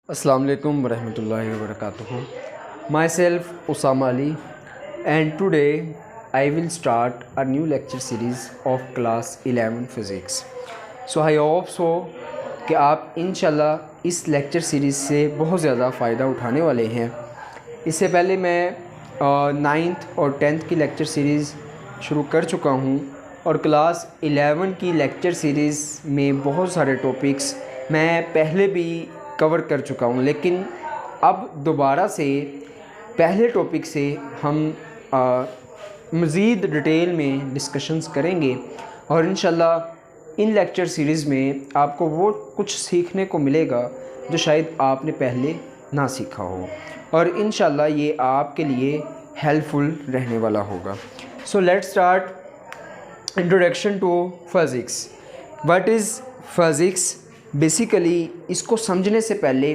Assalamu alaikum warahmatullahi wabarakatuh. Myself Usama Ali, and today I will start a new lecture series of class 11 physics. So I hope so कि आप इंशाल्लाह इस lecture series से बहुत ज़्यादा फ़ायदा उठाने वाले हैं। इससे पहले मैं 9th और 10th की लेक्चर सीरीज़ शुरू कर चुका हूँ और क्लास 11 की लेक्चर सीरीज़ में बहुत सारे टॉपिक्स मैं पहले भी कवर कर चुका हूँ, लेकिन अब दोबारा से पहले टॉपिक से हम मज़ीद डिटेल में डिस्कशंस करेंगे और इंशाल्लाह इन लेक्चर सीरीज़ में आपको वो कुछ सीखने को मिलेगा जो शायद आपने पहले ना सीखा हो और इंशाल्लाह ये आपके लिए हेल्पफुल रहने वाला होगा। So let's start. Introduction to physics. What is physics? Basically इसको समझने से पहले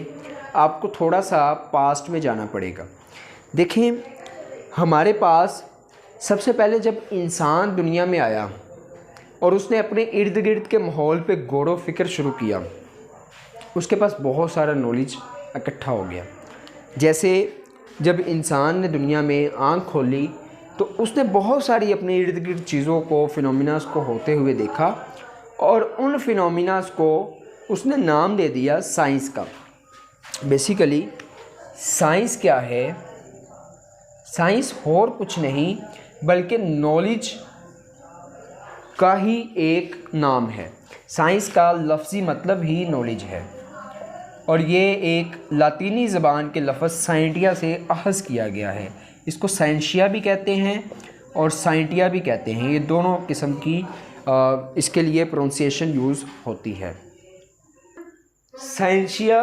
आपको थोड़ा सा पास्ट में जाना पड़ेगा। देखें, हमारे पास सबसे पहले जब इंसान दुनिया में आया और उसने अपने इर्द गिर्द के माहौल पे गौर व फिक्र शुरू किया, उसके पास बहुत सारा नॉलेज इकट्ठा हो गया। जैसे जब इंसान ने दुनिया में आँख खोली तो उसने बहुत सारी अपने इर्द गिर्द चीज़ों को, फिनोमिनास को होते हुए देखा और उन फिनोमिनास को उसने नाम दे दिया साइंस का। बेसिकली साइंस क्या है? साइंस और कुछ नहीं बल्कि नॉलेज का ही एक नाम है। साइंस का लफ्ज़ी मतलब ही नॉलेज है और ये एक लातीनी ज़बान के लफ्ज़ साइंटिया से अख़ज़ किया गया है। इसको साइंशिया भी कहते हैं और साइंटिया भी कहते हैं। ये दोनों किस्म की इसके लिए प्रोनाउंसिएशन यूज़ होती है। साइंशिया,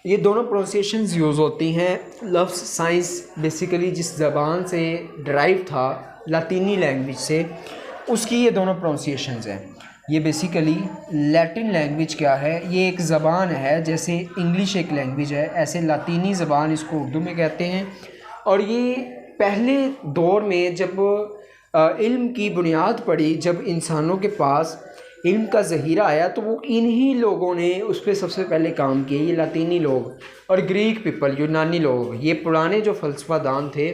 ये दोनों प्रोनाउंसिएशंस यूज़ होती हैं। लफ्ज़ साइंस बेसिकली जिस ज़बान से ड्राइव था, लातीनी लैंग्वेज से, उसकी ये दोनों प्रोनाउंसिएशंस हैं। ये बेसिकली लैटिन लैंग्वेज क्या है? ये एक ज़बान है, जैसे इंग्लिश एक लैंग्वेज है, ऐसे लातीनी ज़बान इसको उर्दू में कहते हैं। और ये पहले दौर में जब इल्म की बुनियाद पड़ी, जब इंसानों के पास इल्म का ज़हीरा आया, तो वो इन्हीं लोगों ने उस पर सबसे पहले काम किया। ये लातीनी लोग और ग्रीक पीपल, यूनानी लोग, ये पुराने जो फ़लसफ़ादान थे,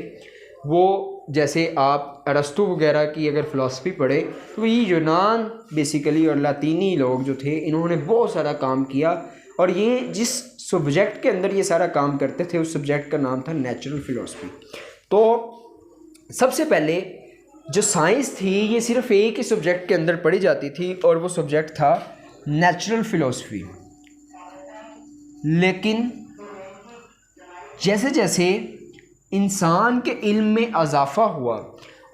वो जैसे आप अरस्तु वगैरह की अगर फ़िलासफ़ी पढ़े तो ये यूनान बेसिकली और लातीनी लोग जो थे, इन्होंने बहुत सारा काम किया। और ये जिस सब्जेक्ट के अंदर ये सारा काम करते थे, उस सब्जेक्ट का नाम था नेचुरल फ़िलासफ़ी। तो सबसे पहले जो साइंस थी, ये सिर्फ एक ही सब्जेक्ट के अंदर पढ़ी जाती थी और वो सब्जेक्ट था नेचुरल फ़िलासफ़ी। लेकिन जैसे जैसे इंसान के इल्म में इजाफ़ा हुआ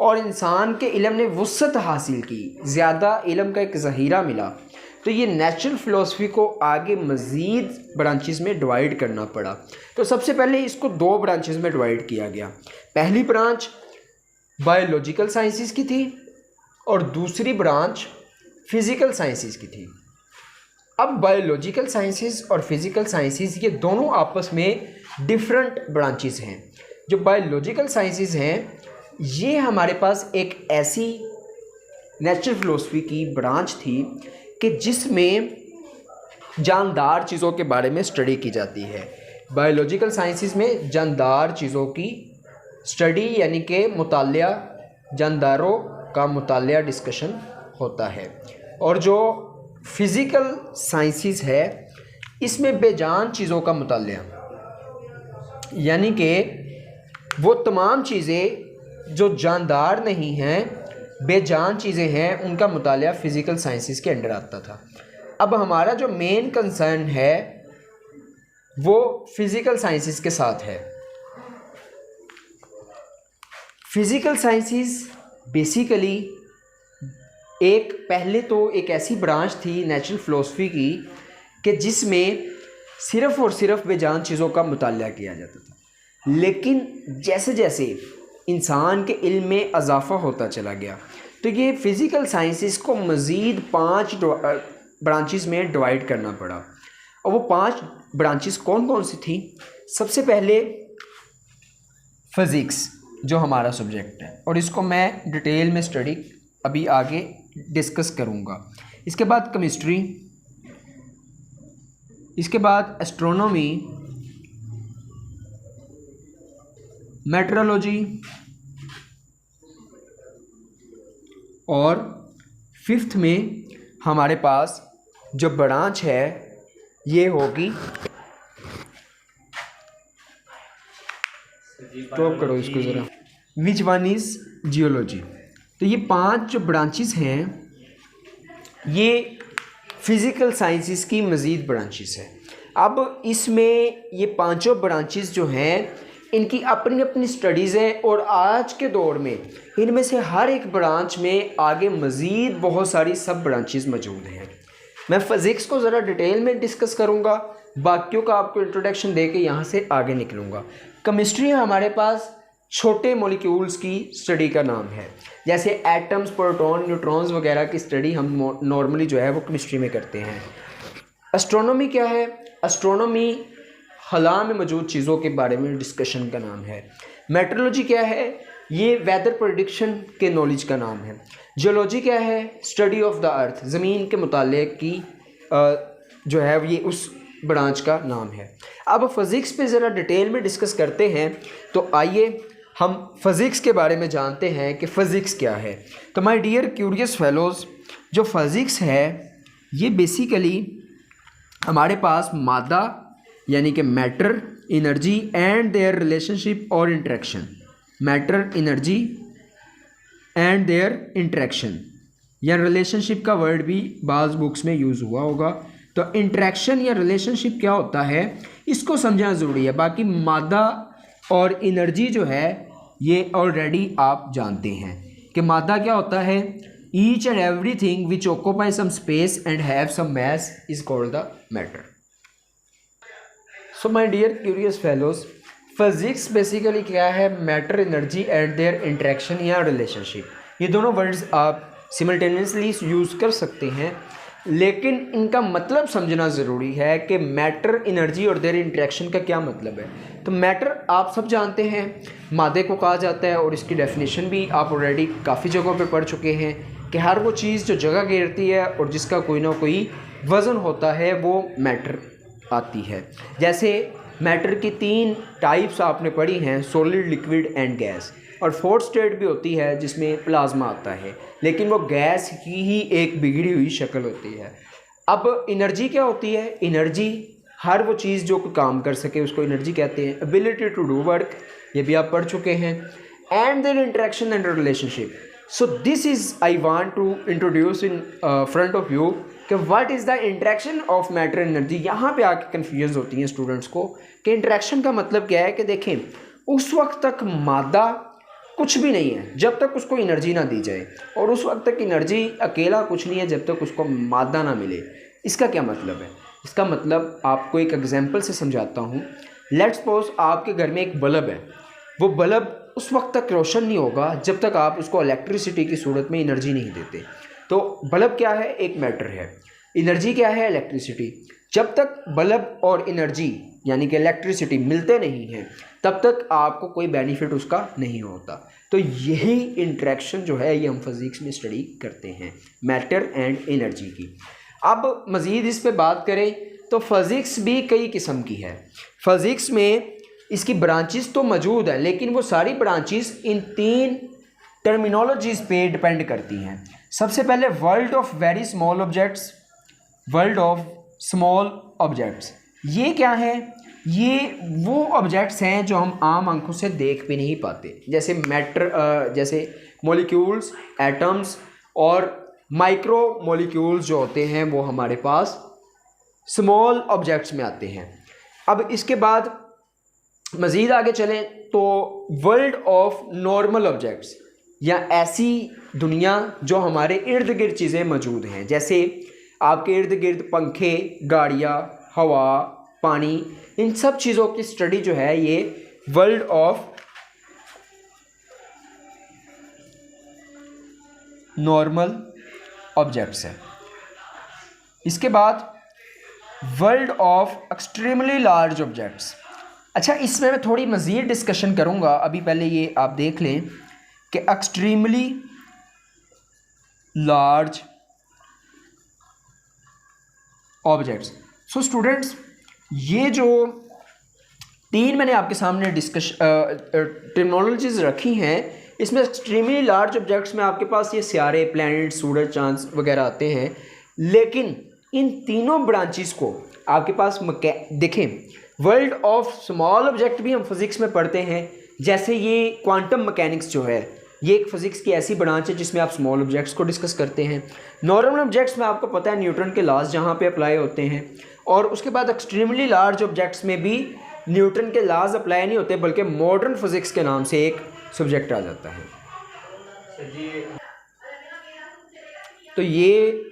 और इंसान के इल्म ने वुसअत हासिल की, ज़्यादा इल्म का एक ज़हीरा मिला, तो ये नेचुरल फ़िलासफ़ी को आगे मज़ीद ब्रांचेस में डिवाइड करना पड़ा। तो सबसे पहले इसको दो ब्रांचेस में डिवाइड किया गया। पहली ब्रांच बायोलॉजिकल साइंसेस की थी और दूसरी ब्रांच फ़िज़िकल साइंसेस की थी। अब बायोलॉजिकल साइंसेस और फ़िज़िकल साइंसेस ये दोनों आपस में डिफरेंट ब्रांचेस हैं। जो बायोलॉजिकल साइंसेस हैं, ये हमारे पास एक ऐसी नेचुरल फ़िलासफ़ी की ब्रांच थी कि जिसमें जानदार चीज़ों के बारे में स्टडी की जाती है। बायोलॉजिकल साइंसेस में जानदार चीज़ों की स्टडी यानी कि मुतालिया, जानदारों का मुतालिया, डिस्कशन होता है। और जो फ़िज़िकल साइंसेस है, इसमें बेजान चीज़ों का मुतालिया, यानी कि वो तमाम चीज़ें जो जानदार नहीं हैं, बेजान चीज़ें हैं, उनका मुतालिया फ़िज़िकल साइंसेस के अंडर आता था। अब हमारा जो मेन कंसर्न है वो फ़िज़िकल साइंसेस के साथ है। फ़िज़िकल साइंसेस बेसिकली एक पहले तो एक ऐसी ब्रांच थी नेचुरल फ़िलासफ़ी की कि जिसमें सिर्फ़ और सिर्फ बेजान चीज़ों का मुतालिया किया जाता था। लेकिन जैसे जैसे इंसान के इल्म में इजाफ़ा होता चला गया, तो ये फ़िज़िकल साइंसेस को मज़ीद 5 ब्रांचेस में डिवाइड करना पड़ा। और वो 5 ब्रांचेस कौन कौन सी थी? सबसे पहले फ़िज़िक्स, जो हमारा सब्जेक्ट है, और इसको मैं डिटेल में स्टडी अभी आगे डिस्कस करूँगा। इसके बाद केमिस्ट्री, इसके बाद एस्ट्रोनॉमी, मेट्रोलॉजी, और फिफ्थ में हमारे पास जो ब्रांच है ये होगी, तो करो इसको ज़रा, विच वन इज़ जियोलॉजी। तो ये 5 जो ब्रांचेस हैं ये फिज़िकल साइंसेस की मज़ीद ब्रांचेस हैं। अब इसमें ये पांचों ब्रांचेस जो हैं इनकी अपनी अपनी स्टडीज़ हैं, और आज के दौर में इनमें से हर एक ब्रांच में आगे मज़ीद बहुत सारी सब ब्रांचेस मौजूद हैं। मैं फ़िज़िक्स को ज़रा डिटेल में डिस्कस करूँगा, बाकियों का आपको इंट्रोडक्शन दे के यहाँ से आगे निकलूँगा। केमिस्ट्री हमारे पास छोटे मॉलिक्यूल्स की स्टडी का नाम है, जैसे एटम्स, प्रोटॉन, न्यूट्रॉन्स वगैरह की स्टडी हम नॉर्मली जो है वो केमिस्ट्री में करते हैं। एस्ट्रोनॉमी क्या है? एस्ट्रोनॉमी खला में मौजूद चीज़ों के बारे में डिस्कशन का नाम है। मेट्रोलॉजी क्या है? ये वेदर प्रेडिक्शन के नॉलेज का नाम है। जियोलॉजी क्या है? स्टडी ऑफ द अर्थ, ज़मीन के मुतालिक की जो है ये उस ब्रांच का नाम है। अब फ़िज़िक्स पे ज़रा डिटेल में डिस्कस करते हैं, तो आइए हम फ़िज़िक्स के बारे में जानते हैं कि फ़िज़िक्स क्या है। तो माय डियर क्यूरियस फेलोज़, जो फ़िज़िक्स है ये बेसिकली हमारे पास मादा यानी कि matter, energy and their relationship और interaction, matter, energy and their interaction, या रिलेशनशिप का वर्ड भी बाज़ बुक्स में यूज़ हुआ होगा। तो इंटरेक्शन या रिलेशनशिप क्या होता है इसको समझना ज़रूरी है। बाकी मादा और एनर्जी जो है ये ऑलरेडी आप जानते हैं कि मादा क्या होता है, each and everything which occupy some space and have some mass is called the matter. So my dear curious fellows, physics basically क्या है? Matter, energy and their interaction या रिलेशनशिप। ये दोनों वर्ड्स आप सिमल्टेनियसली यूज़ कर सकते हैं, लेकिन इनका मतलब समझना ज़रूरी है कि मैटर, एनर्जी और देयर इंटरेक्शन का क्या मतलब है। तो मैटर आप सब जानते हैं मादे को कहा जाता है, और इसकी डेफिनेशन भी आप ऑलरेडी काफ़ी जगहों पे पढ़ चुके हैं कि हर वो चीज़ जो जगह घेरती है और जिसका कोई ना कोई वज़न होता है वो मैटर आती है। जैसे मैटर की 3 टाइप्स आपने पढ़ी हैं, सॉलिड, लिक्विड एंड गैस, और 4th स्टेट भी होती है जिसमें प्लाज्मा आता है, लेकिन वो गैस की ही एक बिगड़ी हुई शक्ल होती है। अब एनर्जी क्या होती है? एनर्जी हर वो चीज़ जो काम कर सके उसको एनर्जी कहते हैं। एबिलिटी टू डू वर्क, ये भी आप पढ़ चुके हैं। And their interaction and relationship. So this is I want to introduce in front of you कि what is the interaction of matter energy. यहाँ पे आके कन्फ्यूज होती हैं स्टूडेंट्स को कि इंटरेक्शन का मतलब क्या है। कि देखें, उस वक्त तक मादा कुछ भी नहीं है जब तक उसको एनर्जी ना दी जाए, और उस वक्त तक एनर्जी अकेला कुछ नहीं है जब तक उसको मादा ना मिले। इसका क्या मतलब है? इसका मतलब आपको एक एग्जांपल से समझाता हूँ। लेट्स सपोज आपके घर में एक बल्ब है, वो बल्ब उस वक्त तक रोशन नहीं होगा जब तक आप उसको इलेक्ट्रिसिटी की सूरत में एनर्जी नहीं देते। तो बल्ब क्या है? एक मैटर है। एनर्जी क्या है? इलेक्ट्रिसिटी। जब तक बल्ब और एनर्जी यानी कि इलेक्ट्रिसिटी मिलते नहीं हैं तब तक आपको कोई बेनिफिट उसका नहीं होता। तो यही इंटरेक्शन जो है ये हम फिज़िक्स में स्टडी करते हैं, मैटर एंड एनर्जी की। अब मज़ीद इस पे बात करें तो फ़िज़िक्स भी कई किस्म की है। फ़िज़िक्स में इसकी ब्रांचेस तो मौजूद हैं, लेकिन वो सारी ब्रांचेस इन 3 टर्मिनोलॉजीज़ पे डिपेंड करती हैं। सबसे पहले world of very small objects, world of small objects. ये क्या है? ये वो ऑब्जेक्ट्स हैं जो हम आम आंखों से देख भी नहीं पाते, जैसे मैटर, जैसे मॉलिक्यूल्स, एटम्स और माइक्रो मॉलिक्यूल्स जो होते हैं वो हमारे पास स्मॉल ऑब्जेक्ट्स में आते हैं। अब इसके बाद मज़ीद आगे चलें तो वर्ल्ड ऑफ नॉर्मल ऑब्जेक्ट्स, या ऐसी दुनिया जो हमारे इर्द गिर्द चीज़ें मौजूद हैं, जैसे आपके इर्द गिर्द पंखे, गाड़ियाँ, हवा, पानी, इन सब चीज़ों की स्टडी जो है ये वर्ल्ड ऑफ नॉर्मल ऑब्जेक्ट्स है। इसके बाद world of extremely large objects. अच्छा, इसमें मैं थोड़ी मज़ीद डिस्कशन करूँगा, अभी पहले ये आप देख लें कि extremely large objects. So students, ये जो तीन मैंने आपके सामने टर्मिनोलॉजीज रखी हैं। इसमें एक्सट्रीमली लार्ज ऑब्जेक्ट्स में आपके पास ये सियारे, प्लैनेट, सूरज, चांद वगैरह आते हैं, लेकिन इन तीनों ब्रांचेस को आपके पास देखें, वर्ल्ड ऑफ स्मॉल ऑब्जेक्ट भी हम फिज़िक्स में पढ़ते हैं। जैसे ये क्वांटम मैकेनिक्स जो है, ये एक फ़िज़िक्स की ऐसी ब्रांच है जिसमें आप स्मॉल ऑब्जेक्ट्स को डिस्कस करते हैं। नॉर्मल ऑब्जेक्ट्स में आपको पता है न्यूटन के लॉज जहाँ पे अप्लाई होते हैं, और उसके बाद एक्सट्रीमली लार्ज ऑब्जेक्ट्स में भी न्यूटन के लॉज अप्लाई नहीं होते, बल्कि मॉडर्न फिज़िक्स के नाम से एक सब्जेक्ट आ जाता है। तो ये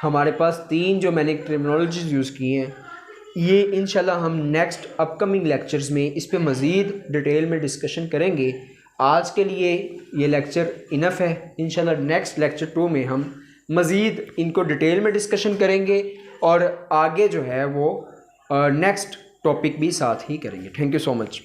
हमारे पास तीन जो मैंने टर्मिनोलॉजीज यूज़ की हैं, ये इंशाल्लाह हम नेक्स्ट अपकमिंग लेक्चर्स में इस पे मज़ीद डिटेल में डिस्कशन करेंगे। आज के लिए ये लेक्चर इनफ है। इंशाल्लाह नेक्स्ट लेक्चर 2 में हम मज़ीद इनको डिटेल में डिस्कशन करेंगे और आगे जो है वो नेक्स्ट टॉपिक भी साथ ही करेंगे। Thank you so much.